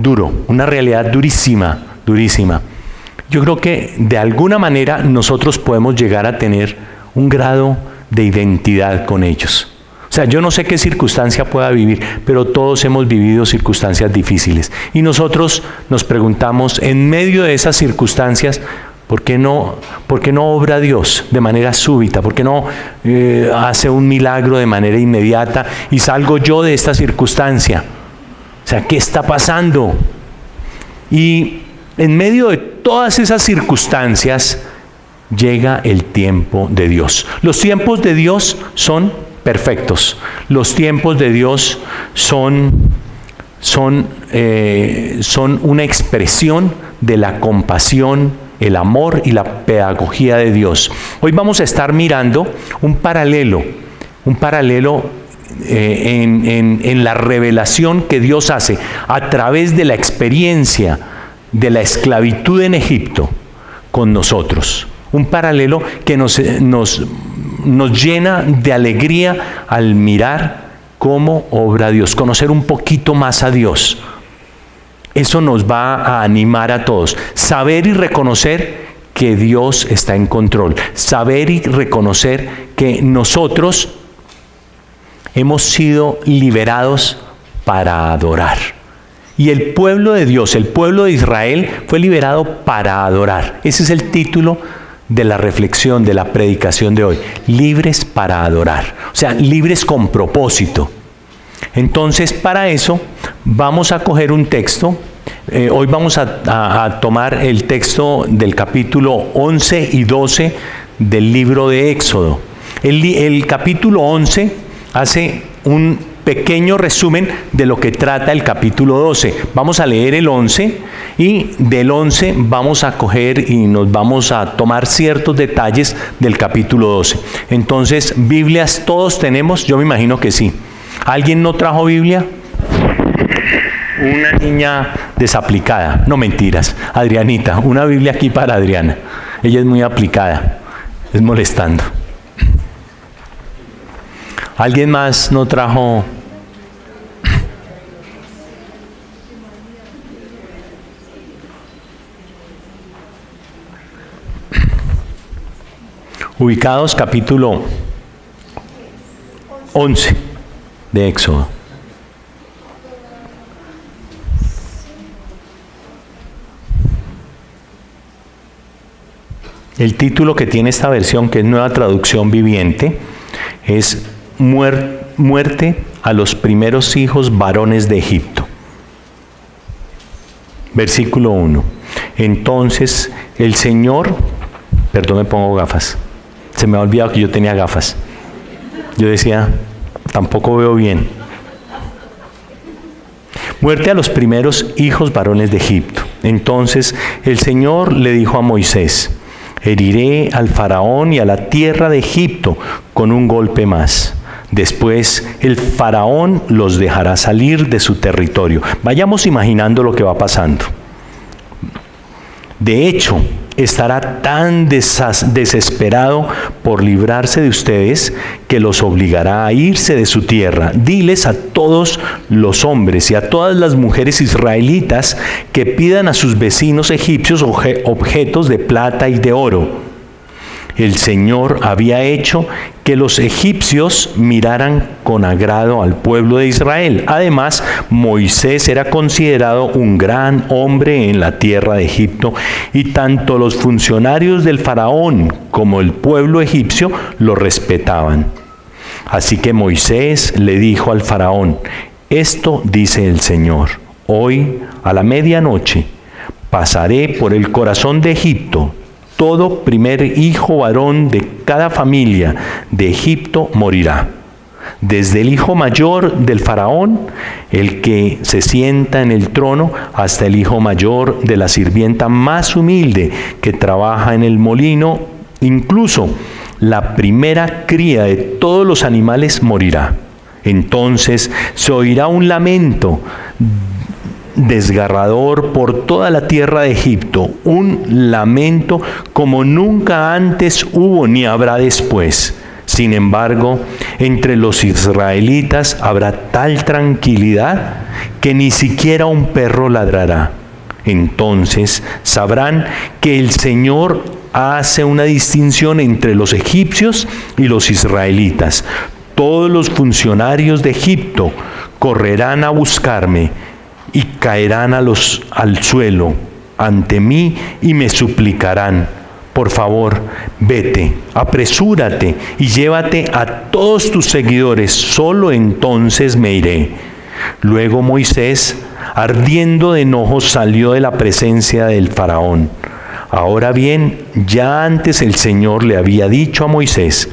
duro, una realidad durísima, durísima. Yo creo que de alguna manera nosotros podemos llegar a tener un grado de identidad con ellos. O sea, yo no sé qué circunstancia pueda vivir, pero todos hemos vivido circunstancias difíciles. Y nosotros nos preguntamos, en medio de esas circunstancias, ¿por qué no obra Dios de manera súbita? ¿Por qué no hace un milagro de manera inmediata y salgo yo de esta circunstancia? O sea, ¿qué está pasando? Y en medio de todas esas circunstancias llega el tiempo de Dios. Los tiempos de Dios son perfectos. Los tiempos de Dios son una expresión de la compasión, el amor y la pedagogía de Dios. Hoy vamos a estar mirando un paralelo en la revelación que Dios hace a través de la experiencia de la esclavitud en Egipto con nosotros. Un paralelo que nos llena de alegría al mirar cómo obra Dios, conocer un poquito más a Dios. Eso nos va a animar a todos. Saber y reconocer que Dios está en control. Saber y reconocer que nosotros hemos sido liberados para adorar. Y el pueblo de Dios, el pueblo de Israel, fue liberado para adorar. Ese es el título de la reflexión, de la predicación de hoy. Libres para adorar. O sea, libres con propósito. Entonces, para eso, vamos a coger un texto. Hoy vamos a tomar el texto del capítulo 11 y 12 del libro de Éxodo. El capítulo 11 hace un pequeño resumen de lo que trata el capítulo 12. Vamos a leer el 11 y del 11 vamos a coger y nos vamos a tomar ciertos detalles del capítulo 12. Entonces, ¿Biblias todos tenemos? Yo me imagino que sí. ¿Alguien no trajo Biblia? Una niña desaplicada. No, mentiras. Adrianita, una Biblia aquí para Adriana. Ella es muy aplicada. Es molestando. ¿Alguien más no trajo? Ubicados, capítulo 11 de Éxodo. El título que tiene esta versión, que es Nueva Traducción Viviente, es Muerte a los primeros hijos varones de Egipto. Versículo 1. Entonces el Señor, perdón, me pongo gafas. Se me ha olvidado que yo tenía gafas. Yo decía, tampoco veo bien. Muerte a los primeros hijos varones de Egipto. Entonces el Señor le dijo a Moisés: heriré al faraón y a la tierra de Egipto con un golpe más. Después el faraón los dejará salir de su territorio. Vayamos imaginando lo que va pasando. De hecho, estará tan desesperado por librarse de ustedes que los obligará a irse de su tierra. Diles a todos los hombres y a todas las mujeres israelitas que pidan a sus vecinos egipcios objetos de plata y de oro. El Señor había hecho que los egipcios miraran con agrado al pueblo de Israel. Además, Moisés era considerado un gran hombre en la tierra de Egipto, y tanto los funcionarios del faraón como el pueblo egipcio lo respetaban. Así que Moisés le dijo al faraón: esto dice el Señor: hoy a la medianoche pasaré por el corazón de Egipto. Todo primer hijo varón de cada familia de Egipto morirá. Desde el hijo mayor del faraón, el que se sienta en el trono, hasta el hijo mayor de la sirvienta más humilde que trabaja en el molino, incluso la primera cría de todos los animales morirá. Entonces se oirá un lamento desgarrador por toda la tierra de Egipto, un lamento como nunca antes hubo ni habrá después. Sin embargo, entre los israelitas habrá tal tranquilidad que ni siquiera un perro ladrará. Entonces sabrán que el Señor hace una distinción entre los egipcios y los israelitas. Todos los funcionarios de Egipto correrán a buscarme y caerán al suelo ante mí y me suplicarán: por favor, vete, apresúrate y llévate a todos tus seguidores, solo entonces me iré. Luego Moisés, ardiendo de enojo, salió de la presencia del faraón. Ahora bien, ya antes el Señor le había dicho a Moisés: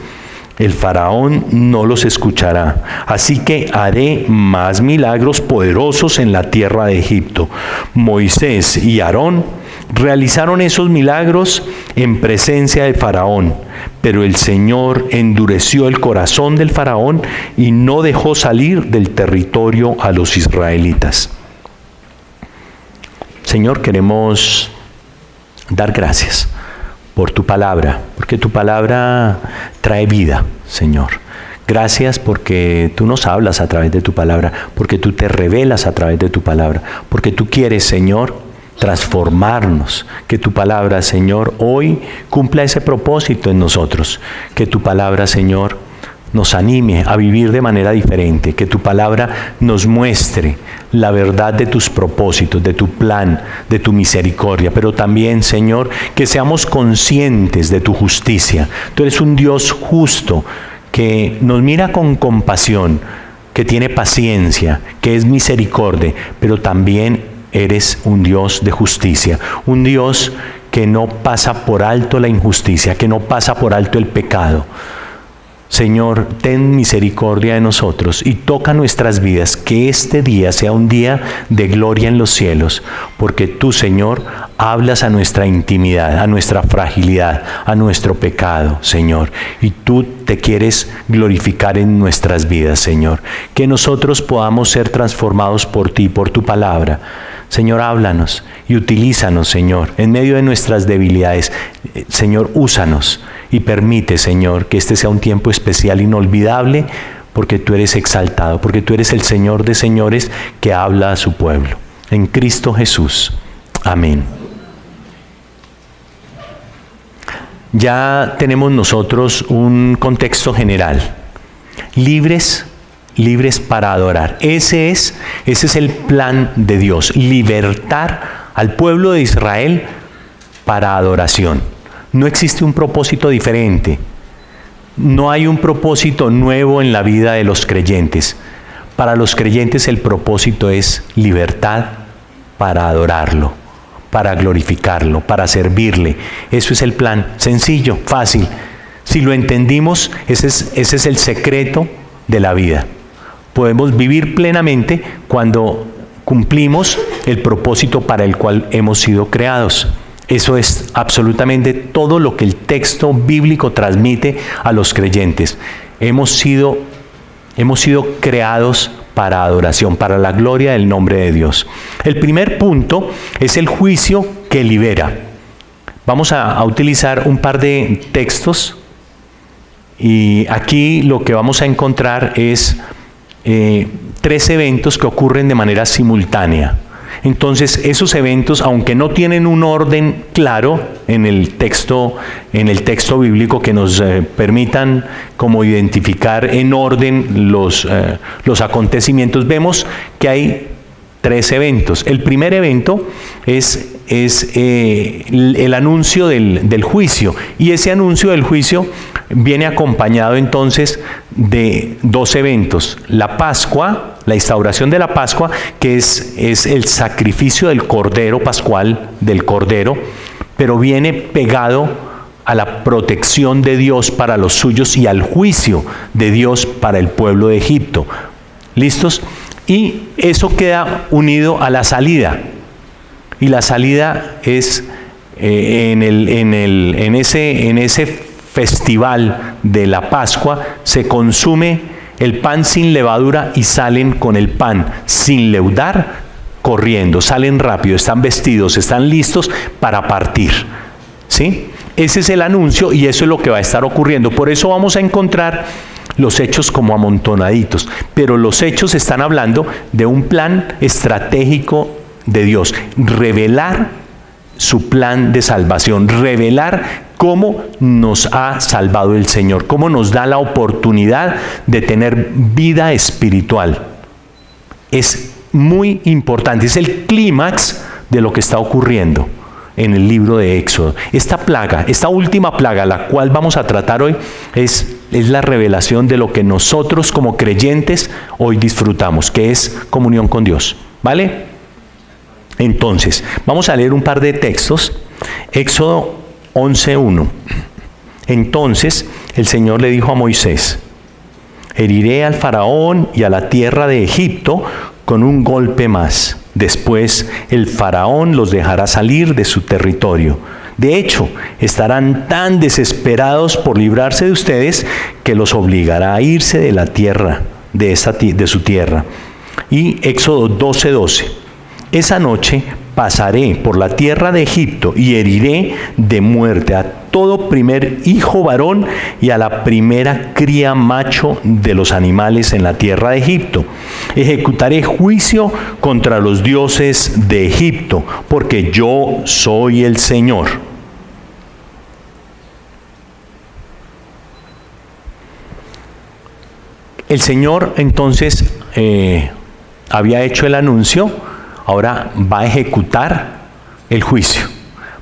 el faraón no los escuchará, así que haré más milagros poderosos en la tierra de Egipto. Moisés y Aarón realizaron esos milagros en presencia de Faraón, pero el Señor endureció el corazón del Faraón y no dejó salir del territorio a los israelitas. Señor, queremos dar gracias por tu palabra, porque tu palabra trae vida, Señor. Gracias porque tú nos hablas a través de tu palabra, porque tú te revelas a través de tu palabra, porque tú quieres, Señor, transformarnos. Que tu palabra, Señor, hoy cumpla ese propósito en nosotros. Que tu palabra, Señor, nos anime a vivir de manera diferente. Que tu palabra nos muestre la verdad de tus propósitos, de tu plan, de tu misericordia. Pero también, Señor, que seamos conscientes de tu justicia. Tú eres un Dios justo que nos mira con compasión, que tiene paciencia, que es misericordia, pero también eres un Dios de justicia, un Dios que no pasa por alto la injusticia, que no pasa por alto el pecado. Señor, ten misericordia de nosotros y toca nuestras vidas, que este día sea un día de gloria en los cielos, porque tú, Señor, hablas a nuestra intimidad, a nuestra fragilidad, a nuestro pecado, Señor, y tú te quieres glorificar en nuestras vidas, Señor. Que nosotros podamos ser transformados por ti, por tu palabra. Señor, háblanos y utilízanos, Señor, en medio de nuestras debilidades. Señor, úsanos y permite, Señor, que este sea un tiempo especial, inolvidable, porque tú eres exaltado, porque tú eres el Señor de señores que habla a su pueblo. En Cristo Jesús. Amén. Ya tenemos nosotros un contexto general. Libres para adorar. Ese es el plan de Dios, libertar al pueblo de Israel para adoración. No existe un propósito diferente. No hay un propósito nuevo en la vida de los creyentes. Para los creyentes el propósito es libertad para adorarlo, para glorificarlo, para servirle. Eso es el plan, sencillo, fácil. Si lo entendimos, ese es el secreto de la vida. Podemos vivir plenamente cuando cumplimos el propósito para el cual hemos sido creados. Eso es absolutamente todo lo que el texto bíblico transmite a los creyentes. Hemos sido creados para adoración, para la gloria del nombre de Dios. El primer punto es el juicio que libera. Vamos a utilizar un par de textos y aquí lo que vamos a encontrar es 3 eventos que ocurren de manera simultánea. Entonces, esos eventos, aunque no tienen un orden claro en el texto bíblico que nos permitan como identificar en orden los acontecimientos, vemos que hay 3 eventos. El primer evento es el anuncio del juicio, y ese anuncio del juicio viene acompañado entonces de 2 eventos: la Pascua, la instauración de la Pascua, que es el sacrificio del Cordero Pascual, del Cordero, pero viene pegado a la protección de Dios para los suyos y al juicio de Dios para el pueblo de Egipto. ¿Listos? Y eso queda unido a la salida. Y la salida es en ese festival de la Pascua se consume el pan sin levadura y salen con el pan sin leudar corriendo, salen rápido, están vestidos, están listos para partir. ¿Sí? ese es el anuncio y eso es lo que va a estar ocurriendo. Por eso vamos a encontrar los hechos como amontonaditos, pero los hechos están hablando de un plan estratégico de Dios, revelar su plan de salvación, revelar cómo nos ha salvado el Señor, cómo nos da la oportunidad de tener vida espiritual. Es muy importante, es el clímax de lo que está ocurriendo en el libro de Éxodo. Esta plaga, esta última plaga, la cual vamos a tratar hoy, es la revelación de lo que nosotros como creyentes hoy disfrutamos, que es comunión con Dios. ¿Vale? Entonces, vamos a leer un par de textos. Éxodo 11:1. Entonces, el Señor le dijo a Moisés: heriré al faraón y a la tierra de Egipto con un golpe más. Después el faraón los dejará salir de su territorio. De hecho, estarán tan desesperados por librarse de ustedes que los obligará a irse de la tierra, de su tierra. Y Éxodo 12:12. Esa noche pasaré por la tierra de Egipto y heriré de muerte a todo primer hijo varón y a la primera cría macho de los animales en la tierra de Egipto. Ejecutaré juicio contra los dioses de Egipto, porque yo soy el Señor. El Señor entonces había hecho el anuncio, ahora va a ejecutar el juicio.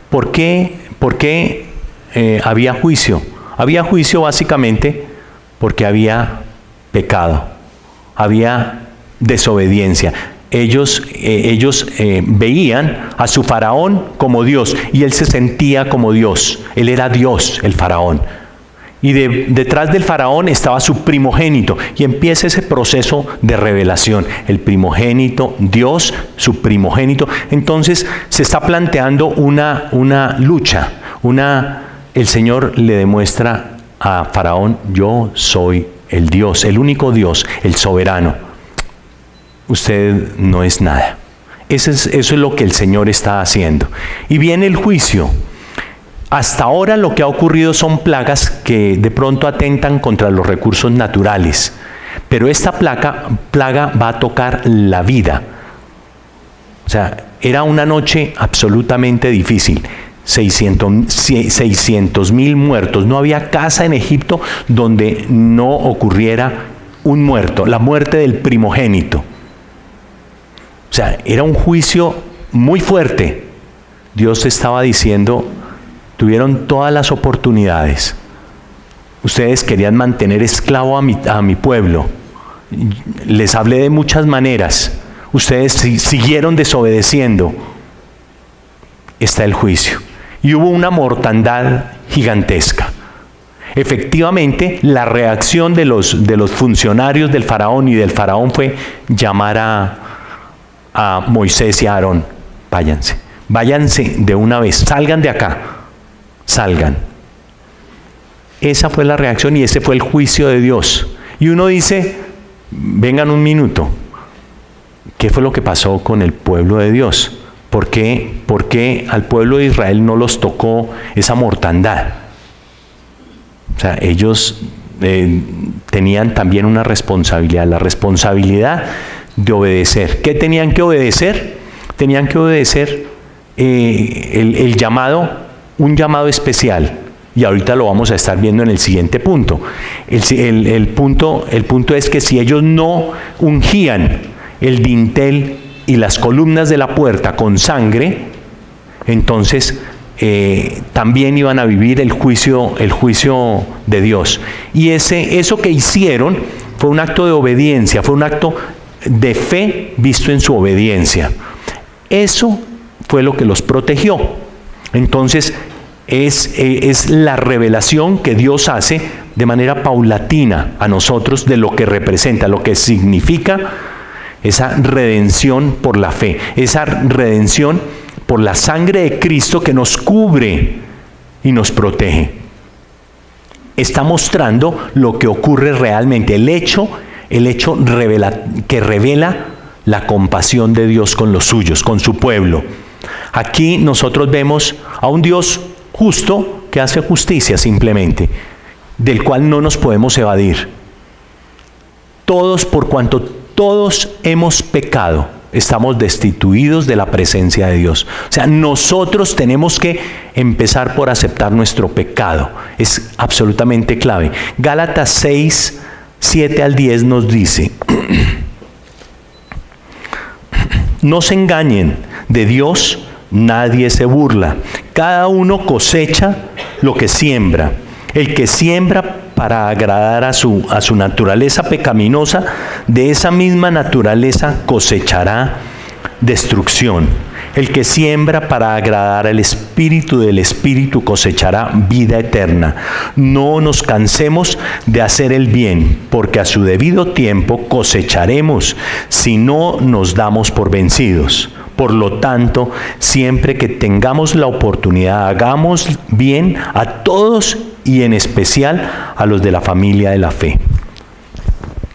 ¿Por qué había juicio? Había juicio básicamente porque había pecado, había desobediencia. Ellos veían a su faraón como Dios y él se sentía como Dios. Él era Dios, el faraón. Y detrás del faraón estaba su primogénito. Y empieza ese proceso de revelación. El primogénito, Dios, su primogénito. Entonces se está planteando una lucha. El Señor le demuestra a faraón: yo soy el Dios, el único Dios, el soberano. Usted no es nada. Eso es lo que el Señor está haciendo. Y viene el juicio. Hasta ahora lo que ha ocurrido son plagas que de pronto atentan contra los recursos naturales. Pero esta plaga va a tocar la vida. O sea, era una noche absolutamente difícil. 600,000 muertos. No había casa en Egipto donde no ocurriera un muerto. La muerte del primogénito. O sea, era un juicio muy fuerte. Dios estaba diciendo: tuvieron todas las oportunidades. Ustedes querían mantener esclavo a mi pueblo. Les hablé de muchas maneras. Ustedes siguieron desobedeciendo. Está el juicio. Y hubo una mortandad gigantesca. Efectivamente, la reacción de los funcionarios del faraón y del faraón fue llamar a Moisés y a Aarón: váyanse de una vez, salgan de acá. Salgan. Esa fue la reacción y ese fue el juicio de Dios. Y uno dice: vengan un minuto. ¿Qué fue lo que pasó con el pueblo de Dios? ¿Por qué al pueblo de Israel no los tocó esa mortandad? O sea, ellos tenían también una responsabilidad, la responsabilidad de obedecer. ¿Qué tenían que obedecer? Tenían que obedecer el llamado, un llamado especial, y ahorita lo vamos a estar viendo en el siguiente punto. El punto es que si ellos no ungían el dintel y las columnas de la puerta con sangre, entonces también iban a vivir el juicio de Dios. Y eso que hicieron fue un acto de obediencia, fue un acto de fe visto en su obediencia. Eso fue lo que los protegió. Entonces, es la revelación que Dios hace de manera paulatina a nosotros de lo que representa, lo que significa esa redención por la fe, esa redención por la sangre de Cristo que nos cubre y nos protege. Está mostrando lo que ocurre realmente, el hecho que revela la compasión de Dios con los suyos, con su pueblo. Aquí nosotros vemos a un Dios justo que hace justicia simplemente, del cual no nos podemos evadir. Todos, por cuanto todos hemos pecado, estamos destituidos de la presencia de Dios. O sea, nosotros tenemos que empezar por aceptar nuestro pecado. Es absolutamente clave. Gálatas 6, 7 al 10 nos dice: no se engañen, de Dios nadie se burla. Cada uno cosecha lo que siembra. El que siembra para agradar a su naturaleza pecaminosa, de esa misma naturaleza cosechará destrucción. El que siembra para agradar al Espíritu, del Espíritu cosechará vida eterna. No nos cansemos de hacer el bien, porque a su debido tiempo cosecharemos, si no nos damos por vencidos. Por lo tanto, siempre que tengamos la oportunidad, hagamos bien a todos y en especial a los de la familia de la fe.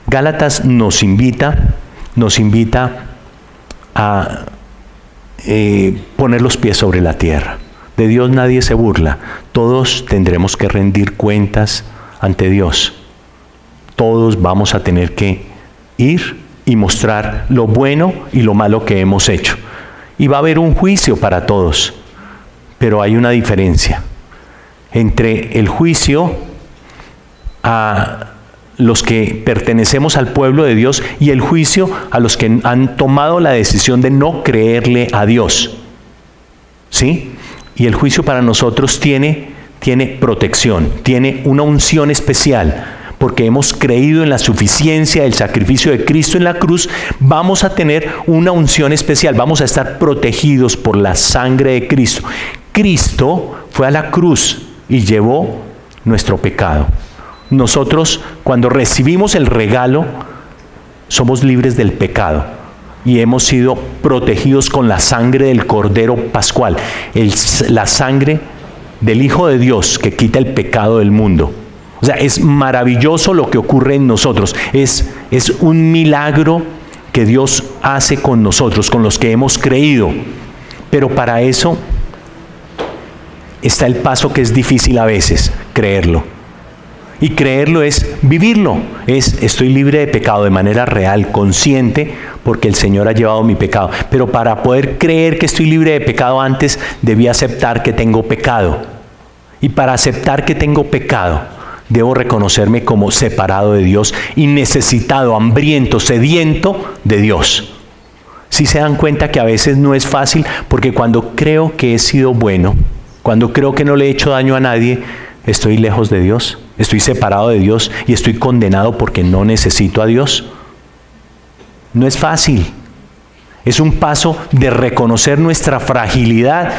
Gálatas nos invita a poner los pies sobre la tierra. De Dios nadie se burla. Todos tendremos que rendir cuentas ante Dios. Todos vamos a tener que ir y mostrar lo bueno y lo malo que hemos hecho. Y va a haber un juicio para todos. Pero hay una diferencia entre el juicio a los que pertenecemos al pueblo de Dios y el juicio a los que han tomado la decisión de no creerle a Dios. ¿Sí? Y el juicio para nosotros tiene protección, tiene una unción especial, porque hemos creído en la suficiencia del sacrificio de Cristo en la cruz. Vamos a tener una unción especial, vamos a estar protegidos por la sangre de Cristo. Cristo fue a la cruz y llevó nuestro pecado. Nosotros, cuando recibimos el regalo, somos libres del pecado y hemos sido protegidos con la sangre del Cordero Pascual, la sangre del Hijo de Dios que quita el pecado del mundo. O sea, es maravilloso lo que ocurre en nosotros. Es un milagro que Dios hace con nosotros, con los que hemos creído. Pero para eso está el paso que es difícil a veces, creerlo. Y creerlo es vivirlo. Estoy libre de pecado de manera real, consciente, porque el Señor ha llevado mi pecado. Pero para poder creer que estoy libre de pecado, antes debí aceptar que tengo pecado. Y para aceptar que tengo pecado, debo reconocerme como separado de Dios y necesitado, hambriento, sediento de Dios. Si se dan cuenta que a veces no es fácil, porque cuando creo que he sido bueno, cuando creo que no le he hecho daño a nadie, estoy lejos de Dios, estoy separado de Dios y estoy condenado porque no necesito a Dios. No es fácil. Es un paso de reconocer nuestra fragilidad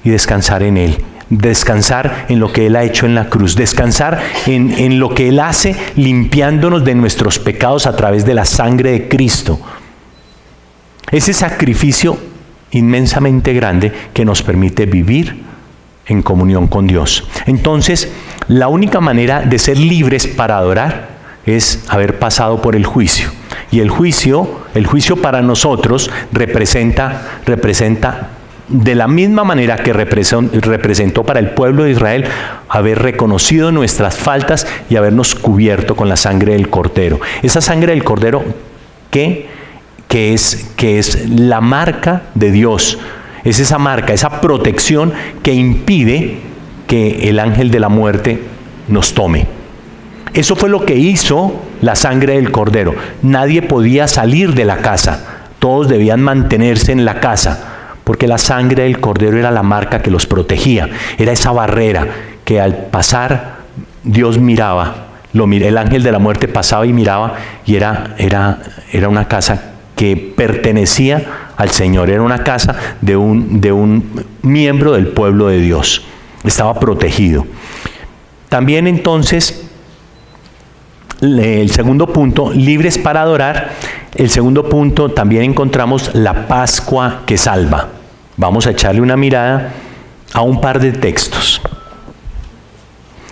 y descansar en Él. Descansar en lo que Él ha hecho en la cruz. Descansar en lo que Él hace, limpiándonos de nuestros pecados a través de la sangre de Cristo. Ese sacrificio inmensamente grande que nos permite vivir en comunión con Dios. Entonces, la única manera de ser libres para adorar es haber pasado por el juicio. Y el juicio para nosotros representa de la misma manera que representó para el pueblo de Israel, haber reconocido nuestras faltas y habernos cubierto con la sangre del Cordero. Esa sangre del Cordero que es la marca de Dios. Es esa marca, esa protección que impide que el ángel de la muerte nos tome. Eso fue lo que hizo la sangre del Cordero. Nadie podía salir de la casa. Todos debían mantenerse en la casa, porque la sangre del Cordero era la marca que los protegía. Era esa barrera que al pasar Dios miraba. El ángel de la muerte pasaba y miraba, y era una casa que pertenecía al Señor. Era una casa de un miembro del pueblo de Dios. Estaba protegido. También entonces, el segundo punto, libres para adorar. El segundo punto, también encontramos la Pascua que salva. Vamos a echarle una mirada a un par de textos.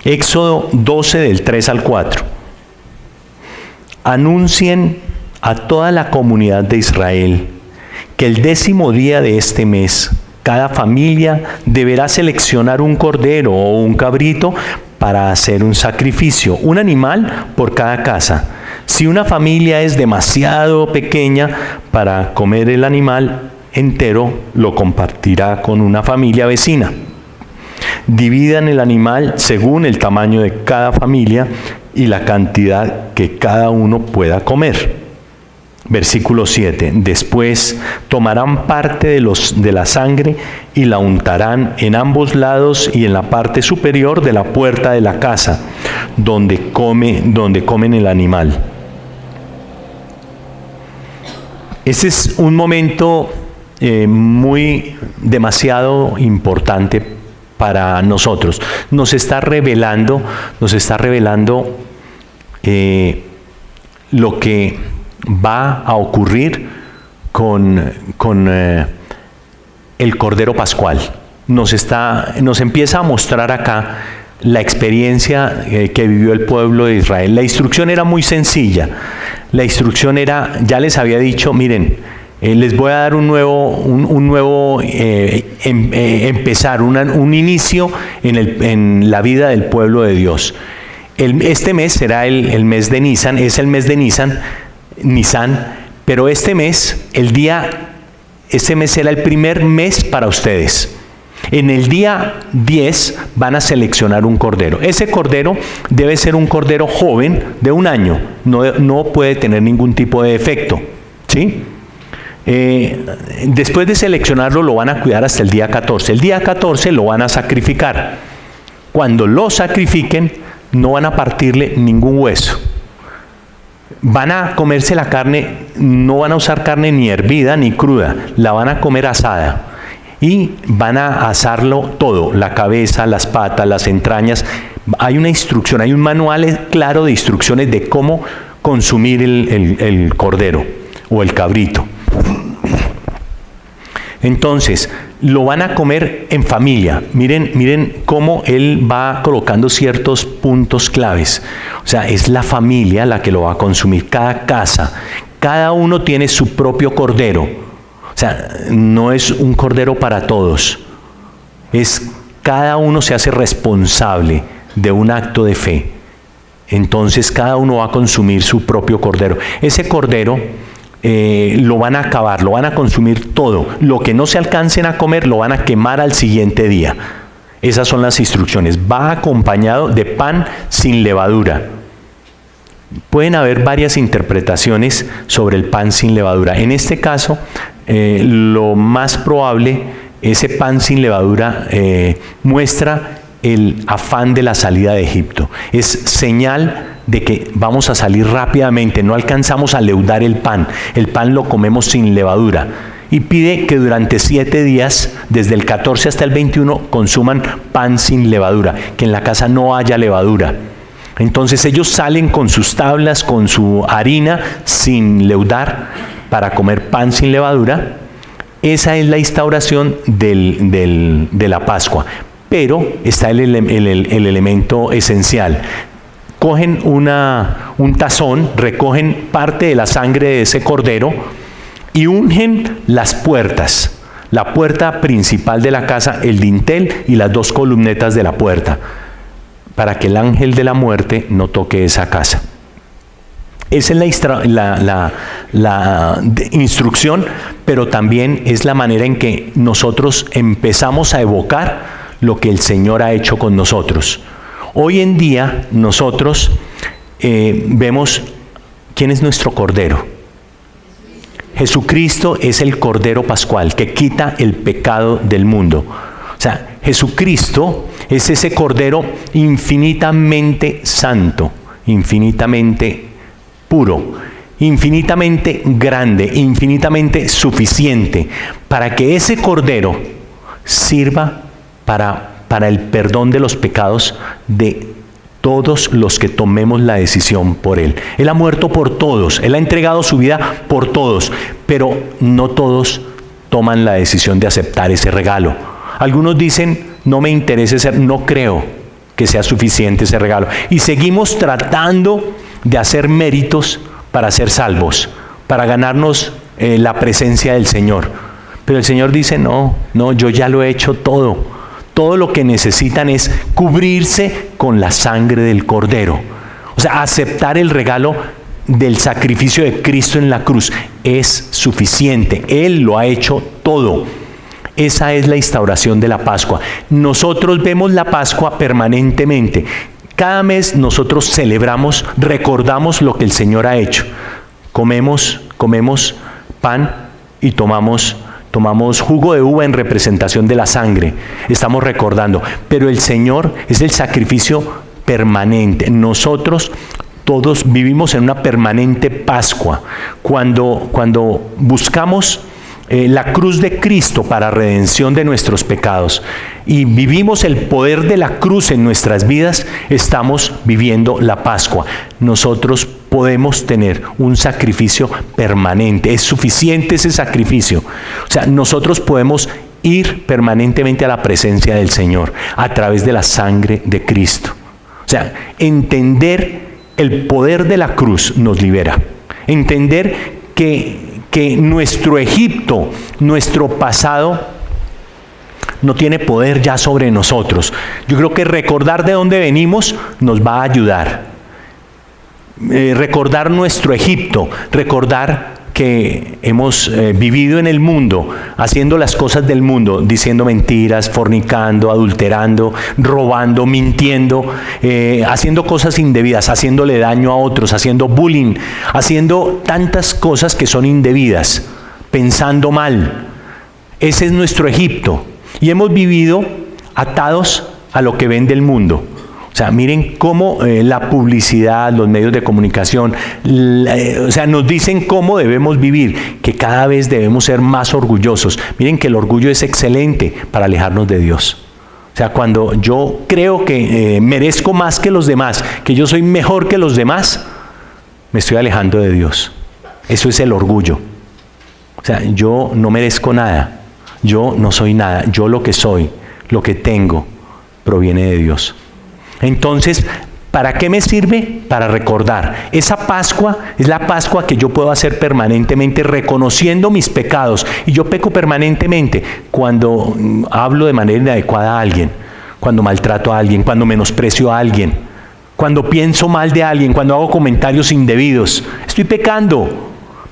Éxodo 12 del 3 al 4. Anuncien a toda la comunidad de Israel que el 10º día de este mes, Cada familia deberá seleccionar un cordero o un cabrito para hacer un sacrificio, un animal por cada casa. Si una familia es demasiado pequeña para comer el animal entero, lo compartirá con una familia vecina. Dividan el animal según el tamaño de cada familia y la cantidad que cada uno pueda comer. Versículo 7. Después tomarán parte de la sangre y la untarán en ambos lados y en la parte superior de la puerta de la casa, donde comen el animal. Este es un momento demasiado importante para nosotros. Nos está revelando lo que va a ocurrir con el Cordero Pascual. Nos empieza a mostrar acá la experiencia que vivió el pueblo de Israel. La instrucción era muy sencilla. La instrucción era, ya les había dicho, miren, les voy a dar un nuevo empezar, un inicio en la vida del pueblo de Dios. Este mes será el mes de Nisan, es el mes de Nisan, pero este mes será el primer mes para ustedes. En el día 10 van a seleccionar un cordero. Ese cordero debe ser un cordero joven de 1 año, no puede tener ningún tipo de defecto, ¿sí? Después de seleccionarlo lo van a cuidar hasta el día 14. El día 14 lo van a sacrificar. Cuando lo sacrifiquen, no van a partirle ningún hueso. Van a comerse la carne, no van a usar carne ni hervida ni cruda, la van a comer asada. Y van a asarlo todo, la cabeza, las patas, las entrañas. Hay una instrucción, hay un manual claro de instrucciones de cómo consumir el cordero o el cabrito. Entonces, lo van a comer en familia. Miren cómo él va colocando ciertos puntos claves. O sea, es la familia la que lo va a consumir, cada casa. Cada uno tiene su propio cordero. O sea, no es un cordero para todos. Cada uno se hace responsable de un acto de fe. Entonces, cada uno va a consumir su propio cordero. Ese cordero lo van a acabar, lo van a consumir todo. Lo que no se alcancen a comer lo van a quemar al siguiente día. Esas son las instrucciones. Va acompañado de pan sin levadura. Pueden haber varias interpretaciones sobre el pan sin levadura. En este caso, lo más probable, ese pan sin levadura muestra el afán de la salida de Egipto. Es señal de que vamos a salir rápidamente, no alcanzamos a leudar el pan lo comemos sin levadura. Y pide que durante 7 días, desde el 14 hasta el 21, consuman pan sin levadura, que en la casa no haya levadura. Entonces ellos salen con sus tablas, con su harina sin leudar, para comer pan sin levadura. Esa es la instauración de la Pascua. Pero está el elemento esencial. Cogen un tazón, recogen parte de la sangre de ese cordero y ungen las puertas. La puerta principal de la casa, el dintel y las 2 columnetas de la puerta, para que el ángel de la muerte no toque esa casa. Esa es la instrucción, pero también es la manera en que nosotros empezamos a evocar lo que el Señor ha hecho con nosotros. Hoy en día nosotros vemos quién es nuestro Cordero. Jesucristo es el Cordero Pascual que quita el pecado del mundo. O sea, Jesucristo es ese Cordero infinitamente santo, infinitamente puro, infinitamente grande, infinitamente suficiente, para que ese Cordero sirva para el perdón de los pecados de todos los que tomemos la decisión por Él. Él ha muerto por todos, Él ha entregado su vida por todos, pero no todos toman la decisión de aceptar ese regalo. Algunos dicen, no me interesa, no creo que sea suficiente ese regalo. Y seguimos tratando de hacer méritos para ser salvos, para ganarnos la presencia del Señor. Pero el Señor dice, no, yo ya lo he hecho todo. Todo lo que necesitan es cubrirse con la sangre del Cordero. O sea, aceptar el regalo del sacrificio de Cristo en la cruz es suficiente. Él lo ha hecho todo. Esa es la instauración de la Pascua. Nosotros vemos la Pascua permanentemente. Cada mes nosotros celebramos, recordamos lo que el Señor ha hecho. Comemos pan y tomamos jugo de uva en representación de la sangre. Estamos recordando. Pero el Señor es el sacrificio permanente. Nosotros todos vivimos en una permanente Pascua. Cuando buscamos la cruz de Cristo para redención de nuestros pecados y vivimos el poder de la cruz en nuestras vidas, estamos viviendo la Pascua. Nosotros podemos tener un sacrificio permanente. Es suficiente ese sacrificio. O sea, nosotros podemos ir permanentemente a la presencia del Señor a través de la sangre de Cristo. O sea, entender el poder de la cruz nos libera. Entender que nuestro Egipto, nuestro pasado, no tiene poder ya sobre nosotros. Yo creo que recordar de dónde venimos nos va a ayudar. Recordar nuestro Egipto, recordar que hemos vivido en el mundo, haciendo las cosas del mundo, diciendo mentiras, fornicando, adulterando, robando, mintiendo, haciendo cosas indebidas, haciéndole daño a otros, haciendo bullying, haciendo tantas cosas que son indebidas, pensando mal. Ese es nuestro Egipto. Y hemos vivido atados a lo que ven del mundo. O sea, miren cómo la publicidad, los medios de comunicación, nos dicen cómo debemos vivir, que cada vez debemos ser más orgullosos. Miren que el orgullo es excelente para alejarnos de Dios. O sea, cuando yo creo que merezco más que los demás, que yo soy mejor que los demás, me estoy alejando de Dios. Eso es el orgullo. O sea, yo no merezco nada, yo no soy nada, yo lo que soy, lo que tengo, proviene de Dios. Entonces, ¿para qué me sirve? Para recordar. Esa Pascua es la Pascua que yo puedo hacer permanentemente, reconociendo mis pecados. Y yo peco permanentemente cuando hablo de manera inadecuada a alguien, cuando maltrato a alguien, cuando menosprecio a alguien, cuando pienso mal de alguien, cuando hago comentarios indebidos. Estoy pecando,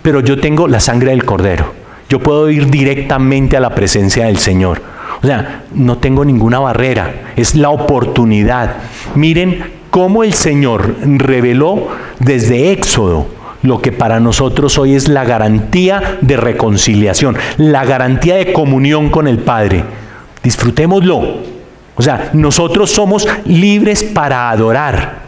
pero yo tengo la sangre del Cordero. Yo puedo ir directamente a la presencia del Señor. O sea, no tengo ninguna barrera, es la oportunidad. Miren cómo el Señor reveló desde Éxodo lo que para nosotros hoy es la garantía de reconciliación, la garantía de comunión con el Padre. Disfrutémoslo. O sea, nosotros somos libres para adorar.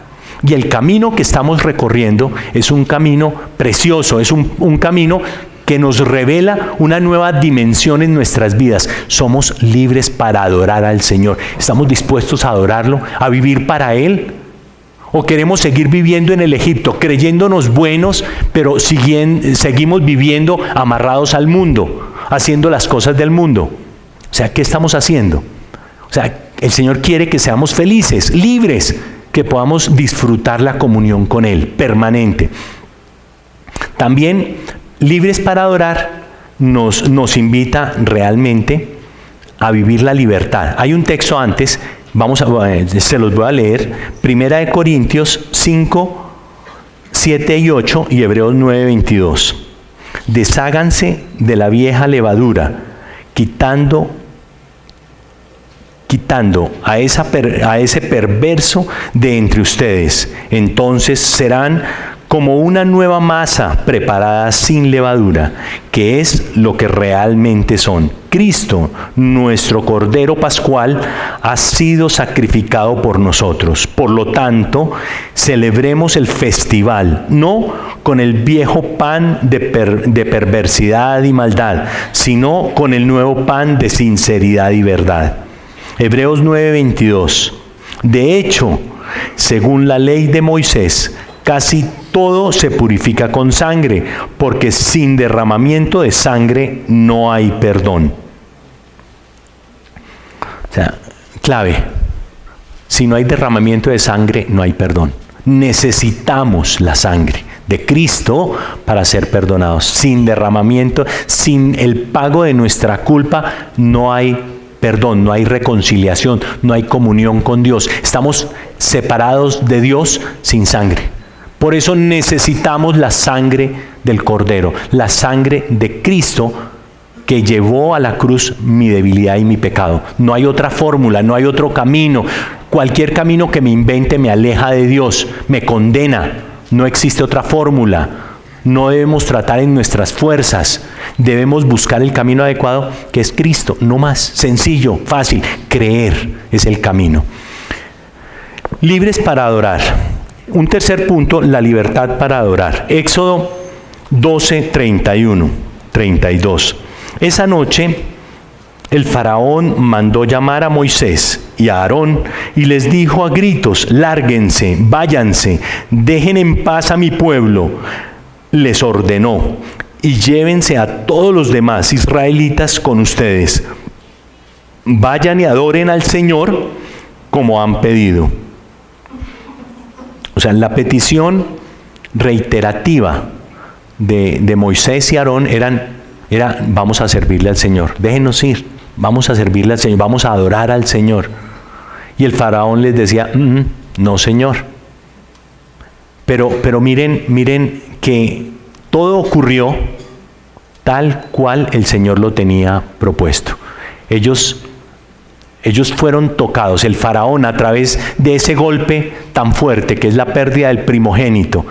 Y el camino que estamos recorriendo es un camino precioso, es un camino que nos revela una nueva dimensión en nuestras vidas. Somos libres para adorar al Señor. ¿Estamos dispuestos a adorarlo, a vivir para Él? ¿O queremos seguir viviendo en el Egipto, creyéndonos buenos, pero seguimos viviendo amarrados al mundo, haciendo las cosas del mundo? O sea, ¿qué estamos haciendo? O sea, el Señor quiere que seamos felices, libres, que podamos disfrutar la comunión con Él, permanente. También libres para adorar nos invita realmente a vivir la libertad. Hay un texto antes, se los voy a leer, 1 Corintios 5, 7 y 8 y Hebreos 9, 22. Desháganse de la vieja levadura, quitando a ese perverso de entre ustedes. Entonces serán como una nueva masa preparada sin levadura, que es lo que realmente son. Cristo, nuestro Cordero Pascual, ha sido sacrificado por nosotros. Por lo tanto, celebremos el festival, no con el viejo pan de perversidad y maldad, sino con el nuevo pan de sinceridad y verdad. Hebreos 9:22. De hecho, según la ley de Moisés, casi todo se purifica con sangre, porque sin derramamiento de sangre no hay perdón. O sea, clave, si no hay derramamiento de sangre, no hay perdón. Necesitamos la sangre de Cristo para ser perdonados. Sin derramamiento, sin el pago de nuestra culpa, no hay perdón, no hay reconciliación, no hay comunión con Dios. Estamos separados de Dios sin sangre. Por eso necesitamos la sangre del Cordero, la sangre de Cristo que llevó a la cruz mi debilidad y mi pecado. No hay otra fórmula, no hay otro camino. Cualquier camino que me invente me aleja de Dios, me condena. No existe otra fórmula. No debemos tratar en nuestras fuerzas. Debemos buscar el camino adecuado, que es Cristo. No más. Sencillo, fácil. Creer es el camino. Libres para adorar. Un tercer punto, la libertad para adorar. Éxodo 12, 31, 32. Esa noche el faraón mandó llamar a Moisés y a Aarón y les dijo a gritos: lárguense, váyanse, dejen en paz a mi pueblo. Les ordenó: y llévense a todos los demás israelitas con ustedes. Vayan y adoren al Señor como han pedido. O sea, la petición reiterativa de Moisés y Aarón era: vamos a servirle al Señor, déjenos ir, vamos a servirle al Señor, vamos a adorar al Señor. Y el faraón les decía: no, Señor. Pero miren que todo ocurrió tal cual el Señor lo tenía propuesto. Ellos fueron tocados, el faraón, a través de ese golpe tan fuerte que es la pérdida del primogénito.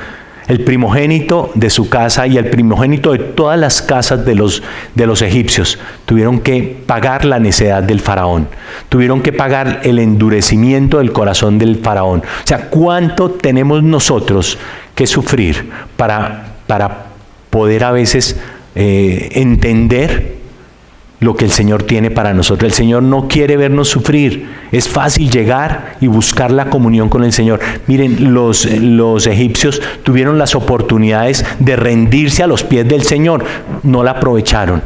El primogénito de su casa y el primogénito de todas las casas de los egipcios tuvieron que pagar la necedad del faraón. Tuvieron que pagar el endurecimiento del corazón del faraón. O sea, ¿cuánto tenemos nosotros que sufrir para poder a veces entender lo que el Señor tiene para nosotros? El Señor no quiere vernos sufrir. Es fácil llegar y buscar la comunión con el Señor. Miren, los egipcios tuvieron las oportunidades de rendirse a los pies del Señor. No la aprovecharon.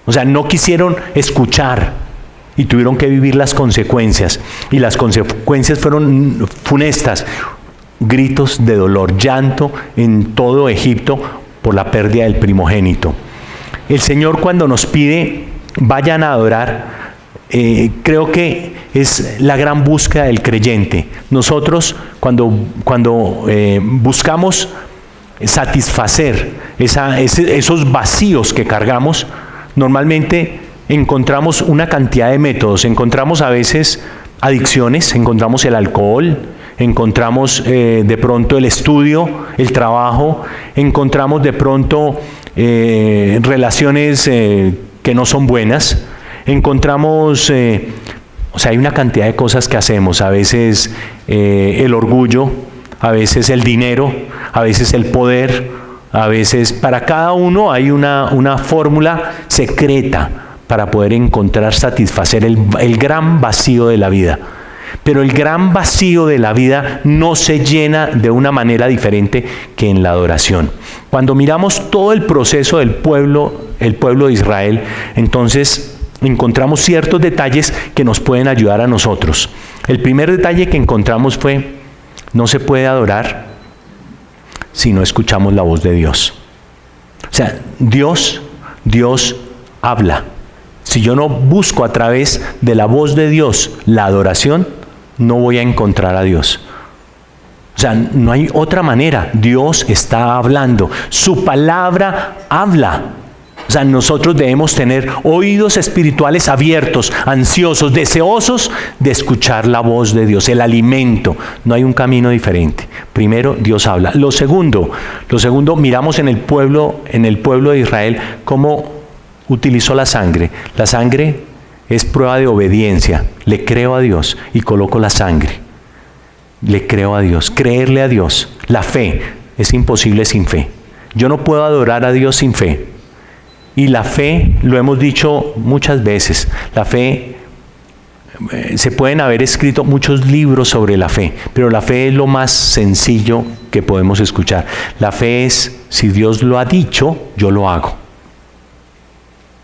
O sea, no quisieron escuchar y tuvieron que vivir las consecuencias. Y las consecuencias fueron funestas. Gritos de dolor, llanto en todo Egipto por la pérdida del primogénito. El Señor, cuando nos pide vayan a adorar, creo que es la gran búsqueda del creyente. Nosotros cuando buscamos satisfacer esos vacíos que cargamos, normalmente encontramos una cantidad de métodos. Encontramos a veces adicciones, encontramos el alcohol, encontramos de pronto el estudio, el trabajo, encontramos de pronto relaciones que no son buenas, encontramos, o sea, hay una cantidad de cosas que hacemos, a veces el orgullo, a veces el dinero, a veces el poder, a veces para cada uno hay una fórmula secreta para poder encontrar, satisfacer el gran vacío de la vida. Pero el gran vacío de la vida no se llena de una manera diferente que en la adoración. Cuando miramos todo el proceso del pueblo, el pueblo de Israel, entonces encontramos ciertos detalles que nos pueden ayudar a nosotros. El primer detalle que encontramos fue: no se puede adorar si no escuchamos la voz de Dios. O sea, Dios habla. Si yo no busco a través de la voz de Dios la adoración, no voy a encontrar a Dios. O sea, no hay otra manera. Dios está hablando. Su palabra habla. O sea, nosotros debemos tener oídos espirituales abiertos, ansiosos, deseosos de escuchar la voz de Dios, el alimento. No hay un camino diferente. Primero, Dios habla. Lo segundo, miramos en el pueblo de Israel cómo utilizó la sangre. La sangre es prueba de obediencia. Le creo a Dios y coloco la sangre. Le creo a Dios. Creerle a Dios. La fe es imposible sin fe. Yo no puedo adorar a Dios sin fe. Y la fe, lo hemos dicho muchas veces, la fe, se pueden haber escrito muchos libros sobre la fe, pero la fe es lo más sencillo que podemos escuchar. La fe es: si Dios lo ha dicho, yo lo hago.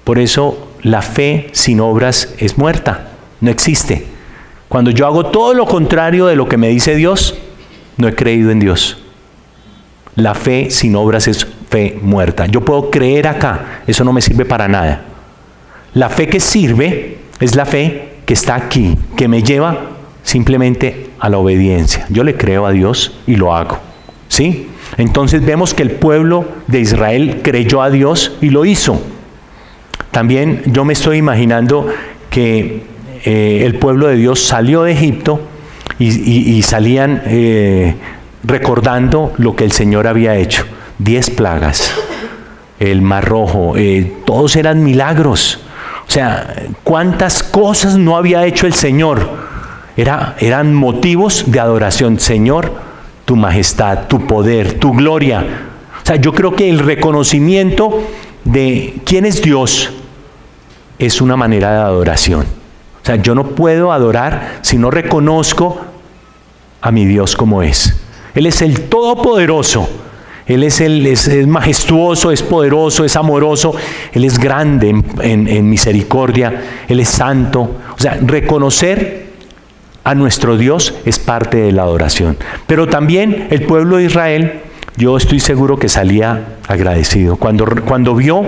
Por eso la fe sin obras es muerta, no existe. Cuando yo hago todo lo contrario de lo que me dice Dios, no he creído en Dios. La fe sin obras es fe muerta. Yo puedo creer acá, eso no me sirve para nada. La fe que sirve es la fe que está aquí, que me lleva simplemente a la obediencia. Yo le creo a Dios y lo hago, ¿sí? Entonces vemos que el pueblo de Israel creyó a Dios y lo hizo. También yo me estoy imaginando que el pueblo de Dios salió de Egipto y salían recordando lo que el Señor había hecho. 10 plagas, el Mar Rojo, todos eran milagros. O sea, cuántas cosas no había hecho el Señor. Eran motivos de adoración. Señor, tu majestad, tu poder, tu gloria. O sea, yo creo que el reconocimiento de quién es Dios es una manera de adoración. O sea, yo no puedo adorar si no reconozco a mi Dios como es. Él es el Todopoderoso. Él es majestuoso, es poderoso, es amoroso. Él es grande en misericordia. Él es santo. O sea, reconocer a nuestro Dios es parte de la adoración. Pero también el pueblo de Israel, yo estoy seguro que salía agradecido. Cuando vio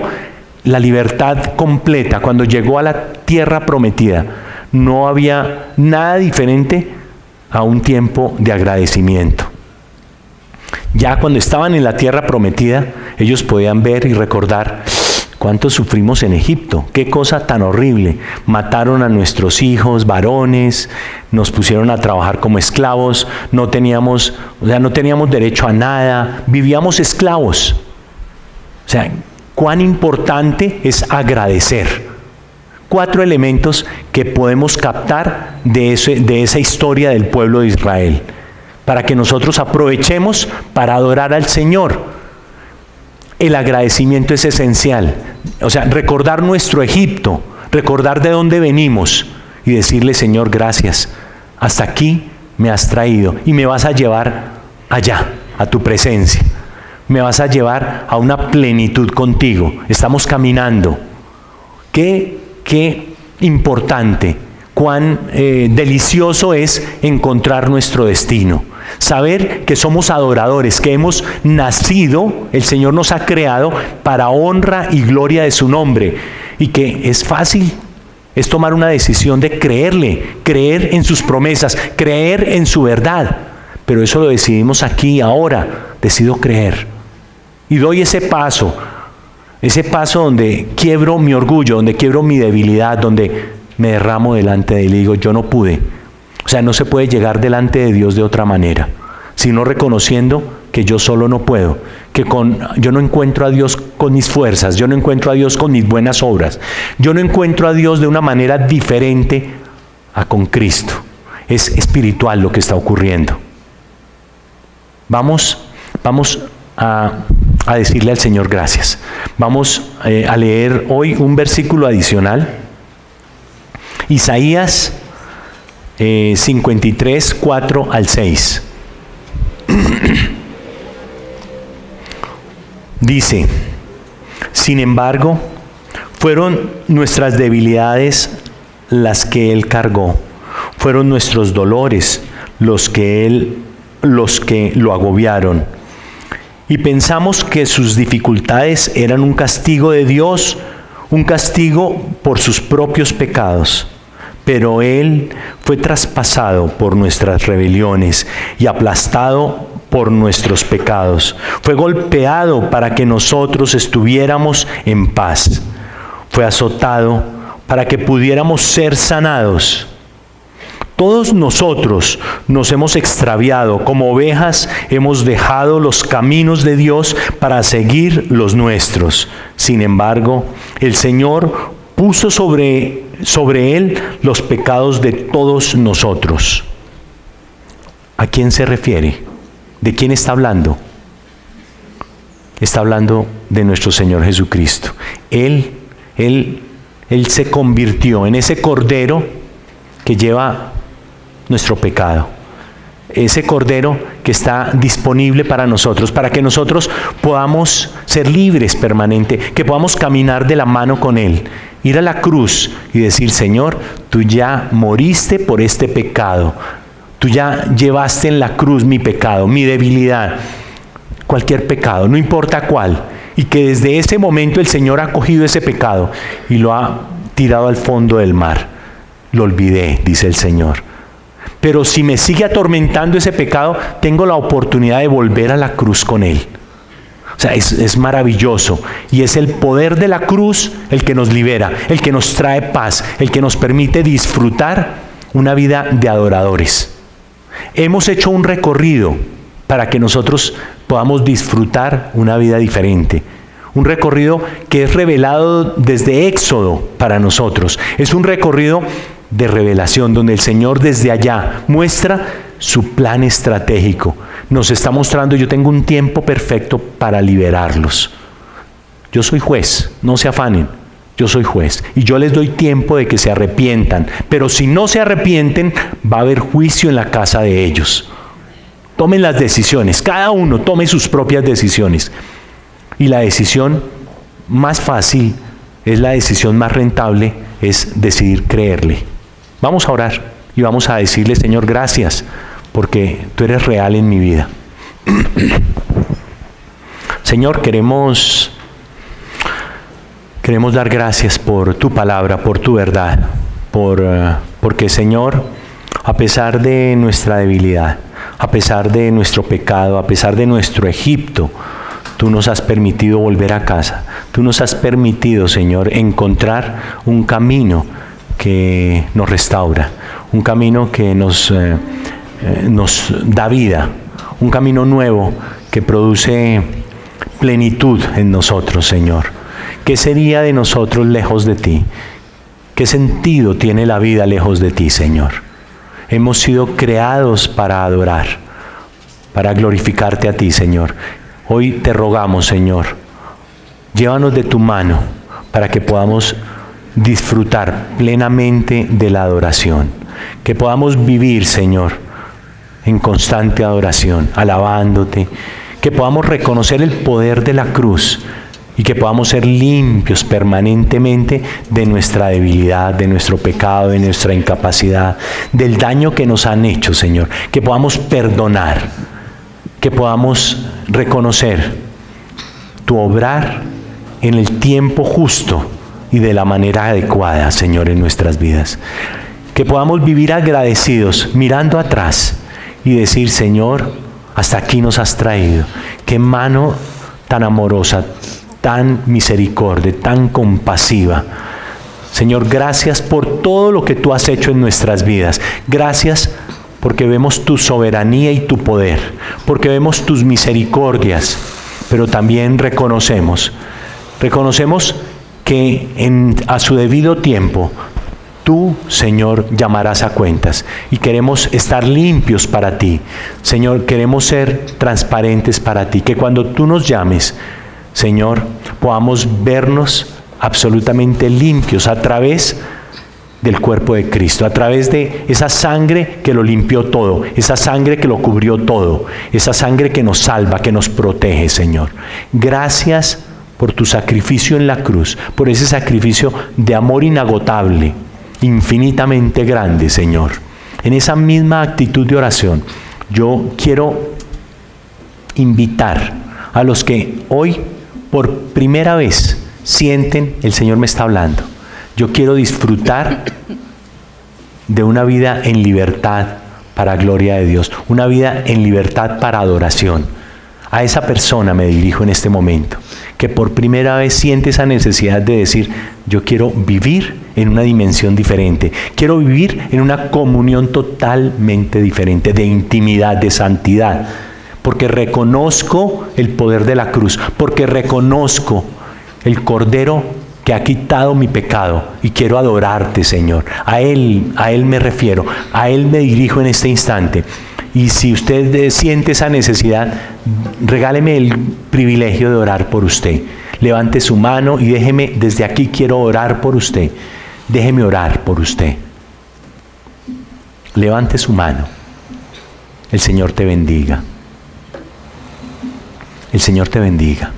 la libertad completa, cuando llegó a la tierra prometida, no había nada diferente a un tiempo de agradecimiento. Ya cuando estaban en la tierra prometida, ellos podían ver y recordar cuánto sufrimos en Egipto, qué cosa tan horrible. Mataron a nuestros hijos, varones, nos pusieron a trabajar como esclavos, no teníamos derecho a nada, vivíamos esclavos. O sea, cuán importante es agradecer. 4 elementos que podemos captar de esa historia del pueblo de Israel, para que nosotros aprovechemos para adorar al Señor. El agradecimiento es esencial. O sea, recordar nuestro Egipto, recordar de dónde venimos y decirle, Señor, gracias. Hasta aquí me has traído y me vas a llevar allá, a tu presencia. Me vas a llevar a una plenitud contigo. Estamos caminando. Qué importante, cuán delicioso es encontrar nuestro destino. Saber que somos adoradores, que hemos nacido, el Señor nos ha creado para honra y gloria de su nombre. Y que es fácil, es tomar una decisión de creerle, creer en sus promesas, creer en su verdad. Pero eso lo decidimos aquí, ahora. Decido creer. Y doy ese paso donde quiebro mi orgullo, donde quiebro mi debilidad, donde me derramo delante de él y digo, yo no pude. O sea, no se puede llegar delante de Dios de otra manera, sino reconociendo que yo solo no puedo, que yo no encuentro a Dios con mis fuerzas, yo no encuentro a Dios con mis buenas obras, yo no encuentro a Dios de una manera diferente a con Cristo. Es espiritual lo que está ocurriendo. Vamos a decirle al Señor gracias. Vamos a leer hoy un versículo adicional. Isaías 53, 4 al 6. Dice, sin embargo, fueron nuestras debilidades las que Él cargó, fueron nuestros dolores los que lo agobiaron. Y pensamos que sus dificultades eran un castigo de Dios, un castigo por sus propios pecados. Pero Él fue traspasado por nuestras rebeliones y aplastado por nuestros pecados. Fue golpeado para que nosotros estuviéramos en paz. Fue azotado para que pudiéramos ser sanados. Todos nosotros nos hemos extraviado, como ovejas hemos dejado los caminos de Dios para seguir los nuestros. Sin embargo, el Señor puso sobre Él los pecados de todos nosotros. ¿A quién se refiere? ¿De quién está hablando? Está hablando de nuestro Señor Jesucristo. Él se convirtió en ese cordero que lleva nuestro pecado. Ese cordero que está disponible para nosotros, para que nosotros podamos ser libres permanente, que podamos caminar de la mano con Él, ir a la cruz y decir, Señor, tú ya moriste por este pecado, tú ya llevaste en la cruz mi pecado, mi debilidad. cualquier pecado, no importa cuál, y que desde ese momento el Señor ha cogido ese pecado y lo ha tirado al fondo del mar. Lo olvidé, dice el Señor. Pero si me sigue atormentando ese pecado, tengo la oportunidad de volver a la cruz con Él. O sea, es maravilloso. Y es el poder de la cruz el que nos libera, el que nos trae paz, el que nos permite disfrutar una vida de adoradores. Hemos hecho un recorrido para que nosotros podamos disfrutar una vida diferente. Un recorrido que es revelado desde Éxodo para nosotros. Es un recorrido de revelación donde el Señor desde allá muestra su plan estratégico. Nos está mostrando: yo tengo un tiempo perfecto para liberarlos. Yo soy juez, no se afanen. Yo soy juez y yo les doy tiempo de que se arrepientan. Pero si no se arrepienten, va a haber juicio en la casa de ellos. Tomen las decisiones, cada uno tome sus propias decisiones. Y la decisión más fácil, es la decisión más rentable, es decidir creerle. Vamos a orar y vamos a decirle: Señor, gracias, porque tú eres real en mi vida. Señor, queremos dar gracias por tu palabra, por tu verdad, porque, Señor, a pesar de nuestra debilidad, a pesar de nuestro pecado, a pesar de nuestro Egipto, tú nos has permitido volver a casa. Tú nos has permitido, Señor, encontrar un camino que nos restaura, un camino que nos da vida, un camino nuevo que produce plenitud en nosotros, Señor. ¿Qué sería de nosotros lejos de ti? ¿Qué sentido tiene la vida lejos de ti, Señor? Hemos sido creados para adorar, para glorificarte a ti, Señor. Hoy te rogamos, Señor, llévanos de tu mano para que podamos disfrutar plenamente de la adoración. Que podamos vivir, Señor, en constante adoración, alabándote. Que podamos reconocer el poder de la cruz y que podamos ser limpios permanentemente de nuestra debilidad, de nuestro pecado, de nuestra incapacidad, del daño que nos han hecho, Señor. Que podamos perdonar, que podamos reconocer tu obrar en el tiempo justo y de la manera adecuada, Señor, en nuestras vidas. Que podamos vivir agradecidos, mirando atrás y decir: Señor, hasta aquí nos has traído. Qué mano tan amorosa, tan misericordia, tan compasiva. Señor, gracias por todo lo que tú has hecho en nuestras vidas. Gracias porque vemos tu soberanía y tu poder, porque vemos tus misericordias, pero también reconocemos que a su debido tiempo tú, Señor, llamarás a cuentas y queremos estar limpios para ti. Señor, queremos ser transparentes para ti, que cuando tú nos llames, Señor, podamos vernos absolutamente limpios a través del cuerpo de Cristo, a través de esa sangre que lo limpió todo, esa sangre que lo cubrió todo, esa sangre que nos salva, que nos protege, Señor. Gracias por tu sacrificio en la cruz, por ese sacrificio de amor inagotable, infinitamente grande, Señor. En esa misma actitud de oración, yo quiero invitar a los que hoy por primera vez sienten el Señor me está hablando. Yo quiero disfrutar de una vida en libertad para gloria de Dios, una vida en libertad para adoración. A esa persona me dirijo en este momento, que por primera vez siente esa necesidad de decir: yo quiero vivir en una dimensión diferente, quiero vivir en una comunión totalmente diferente, de intimidad, de santidad, porque reconozco el poder de la cruz, porque reconozco el Cordero que ha quitado mi pecado y quiero adorarte, Señor. A Él me refiero, a Él me dirijo en este instante. Y si usted siente esa necesidad, regáleme el privilegio de orar por usted. Levante su mano y déjeme, desde aquí quiero orar por usted. Déjeme orar por usted. Levante su mano. El Señor te bendiga. El Señor te bendiga.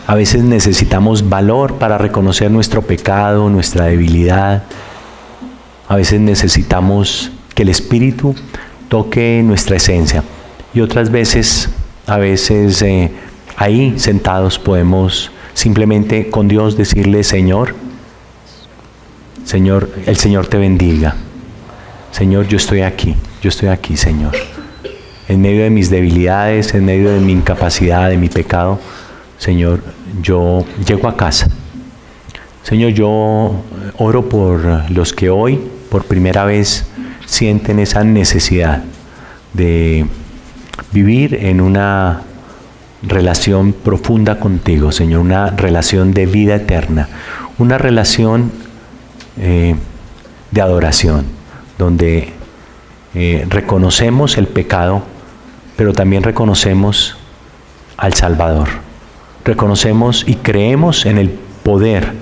A veces necesitamos valor para reconocer nuestro pecado, nuestra debilidad. A veces necesitamos que el Espíritu toque nuestra esencia. Y otras veces, ahí sentados podemos simplemente con Dios decirle: Señor, el Señor te bendiga. Señor, yo estoy aquí, Señor. En medio de mis debilidades, en medio de mi incapacidad, de mi pecado, Señor, yo llego a casa. Señor, yo oro por los que hoy, por primera vez, sienten esa necesidad de vivir en una relación profunda contigo, Señor, una relación de vida eterna, una relación de adoración, donde reconocemos el pecado, pero también reconocemos al Salvador. Reconocemos y creemos en el poder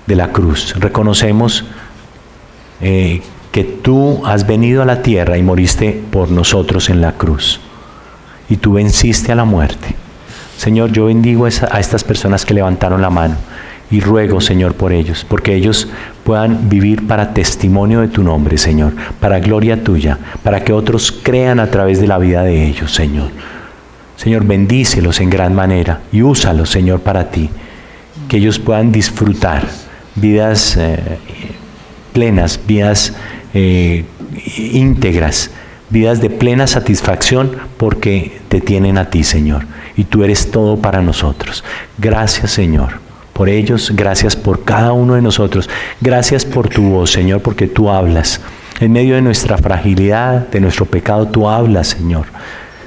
de la cruz. Reconocemos que tú has venido a la tierra y moriste por nosotros en la cruz. Y tú venciste a la muerte. Señor, yo bendigo a estas personas que levantaron la mano y ruego, Señor, por ellos, porque ellos puedan vivir para testimonio de tu nombre, Señor, para gloria tuya, para que otros crean a través de la vida de ellos, Señor. Señor, bendícelos en gran manera y úsalos, Señor, para ti, que ellos puedan disfrutar vidas plenas, vidas íntegras, vidas de plena satisfacción, porque te tienen a ti, Señor, y tú eres todo para nosotros. Gracias, Señor, por ellos. Gracias por cada uno de nosotros. Gracias por tu voz, Señor, porque tú hablas. En medio de nuestra fragilidad, de nuestro pecado, tú hablas, Señor.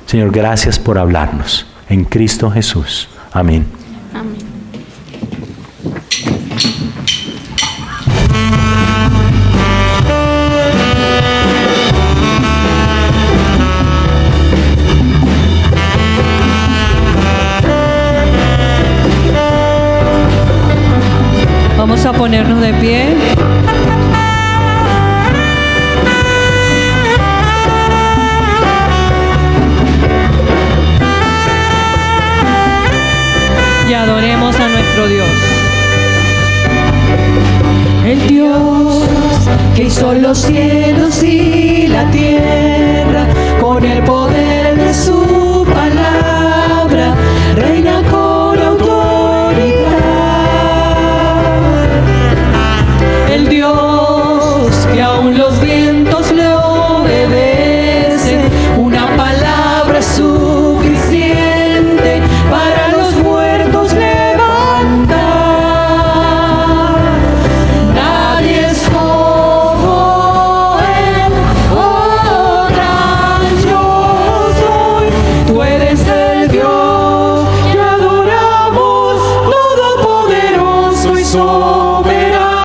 Señor, gracias por hablarnos. En Cristo Jesús. Amén. Amén. Vamos a ponernos de pie. Y adoremos a nuestro Dios. El Dios que hizo los cielos y la tierra con el poder